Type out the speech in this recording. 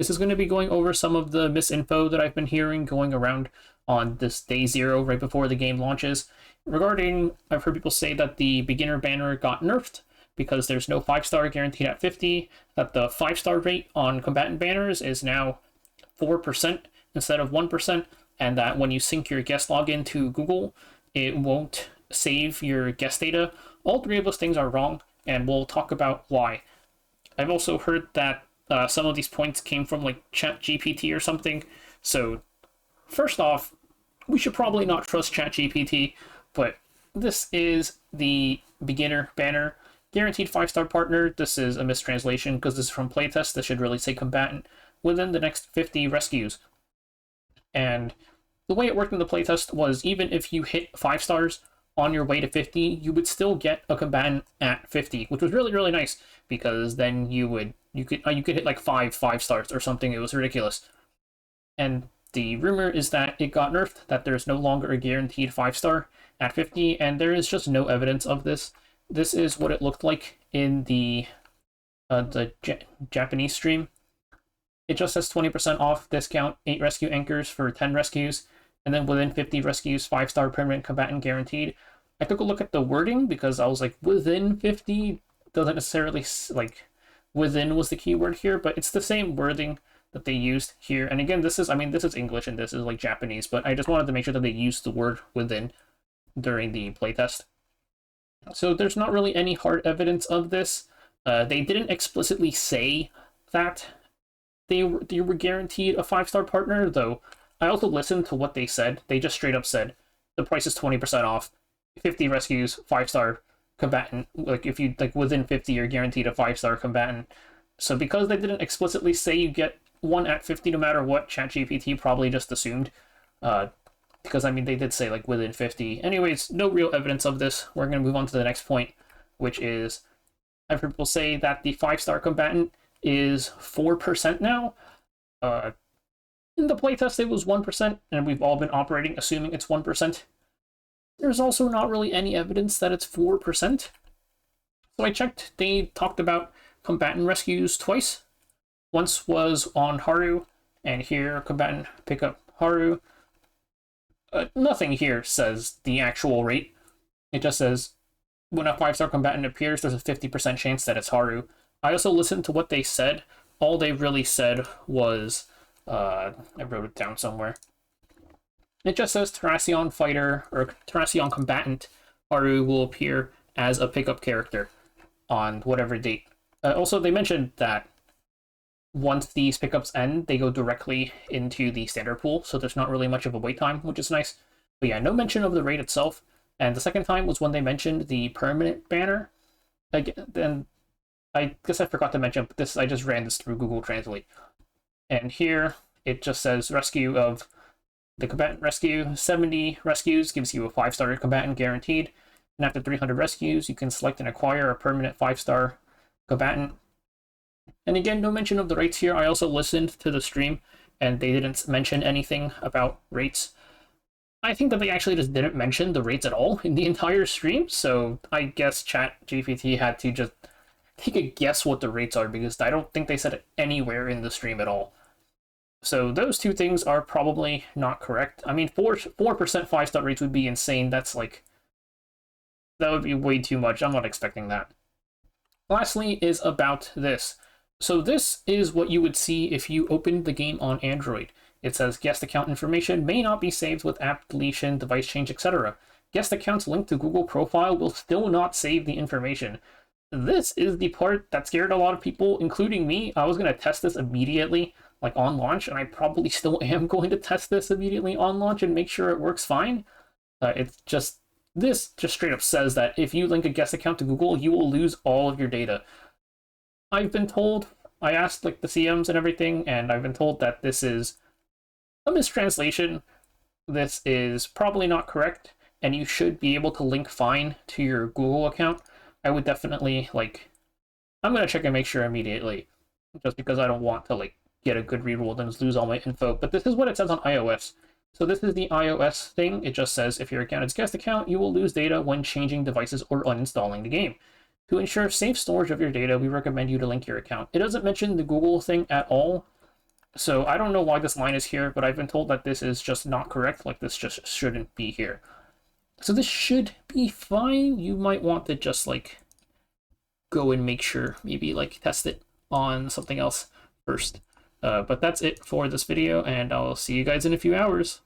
This is going to be going over some of the misinfo that I've been hearing going around on this day 0 right before the game launches. Regarding, I've heard people say that the beginner banner got nerfed because there's no 5-star guaranteed at 50, that the 5-star rate on combatant banners is now 4% instead of 1%, and that when you sync your guest login to Google, it won't save your guest data. All three of those things are wrong, and we'll talk about why. I've also heard that some of these points came from like ChatGPT or something. So first off, we should probably not trust ChatGPT, but this is the beginner banner. Guaranteed 5-star partner. This is a mistranslation because this is from playtest. This should really say combatant within the next 50 rescues. And the way it worked in the playtest was even if you hit 5 stars on your way to 50, you would still get a combatant at 50, which was really, really nice because then you could hit like 5 stars or something. It was ridiculous. And the rumor is that it got nerfed, that there's no longer a guaranteed 5-star at 50, and there is just no evidence of this. This is what it looked like in the Japanese stream. It just says 20% off discount, 8 rescue anchors for 10 rescues, and then within 50 rescues, 5-star permanent combatant guaranteed. I took a look at the wording because I was like, within 50 doesn't necessarily, like, within was the keyword here, but it's the same wording that they used here. And again, this is English and this is like Japanese, but I just wanted to make sure that they used the word within during the playtest. So there's not really any hard evidence of this. They didn't explicitly say that they were guaranteed a 5-star partner, though. I also listened to what they said. They just straight up said the price is 20% off, 50 rescues, 5-star combatant. Like if you within 50, you're guaranteed a 5-star combatant. So because they didn't explicitly say you get one at 50 no matter what, ChatGPT probably just assumed. Because I mean they did say like within 50. Anyways, no real evidence of this. We're gonna move on to the next point, which is I've heard people say that the 5-star combatant is 4% now. In the playtest, it was 1%, and we've all been operating assuming it's 1%. There's also not really any evidence that it's 4%. So I checked, they talked about combatant rescues twice. Once was on Haru, and here, combatant pickup Haru. Nothing here says the actual rate. It just says when a 5-star combatant appears, there's a 50% chance that it's Haru. I also listened to what they said. All they really said was, I wrote it down somewhere. It just says Terracion Fighter or Terracion Combatant Haru will appear as a pickup character on whatever date. Also, they mentioned that once these pickups end, they go directly into the standard pool, so there's not really much of a wait time, which is nice. But yeah, no mention of the rate itself. And the second time was when they mentioned the permanent banner. Then I guess I forgot to mention this. I just ran this through Google Translate. And here it just says rescue of the combatant rescue. 70 rescues gives you a 5-star combatant guaranteed. And after 300 rescues, you can select and acquire a permanent 5-star combatant. And again, no mention of the rates here. I also listened to the stream and they didn't mention anything about rates. I think that they actually just didn't mention the rates at all in the entire stream. So I guess ChatGPT had to just take a guess what the rates are because I don't think they said it anywhere in the stream at all. So those two things are probably not correct. I mean, 4% 5-star rates would be insane. That's like, that would be way too much. I'm not expecting that. Lastly is about this. So this is what you would see if you opened the game on Android. It says guest account information may not be saved with app deletion, device change, etc. Guest accounts linked to Google profile will still not save the information. This is the part that scared a lot of people, including me. I was going to test this immediately, like on launch, and I probably still am going to test this immediately on launch and make sure it works fine. This just straight up says that if you link a guest account to Google, you will lose all of your data. I've been told, I asked like the CMs and everything, and I've been told that this is a mistranslation. This is probably not correct, and you should be able to link fine to your Google account. I would definitely, I'm going to check and make sure immediately, just because I don't want to, get a good reroll and lose all my info. But this is what it says on iOS. So this is the iOS thing. It just says, if your account is guest account, you will lose data when changing devices or uninstalling the game. To ensure safe storage of your data, we recommend you to link your account. It doesn't mention the Google thing at all. So I don't know why this line is here, but I've been told that this is just not correct. Like this just shouldn't be here. So this should be fine. You might want to just like go and make sure, maybe like test it on something else first. But that's it for this video, and I'll see you guys in a few hours.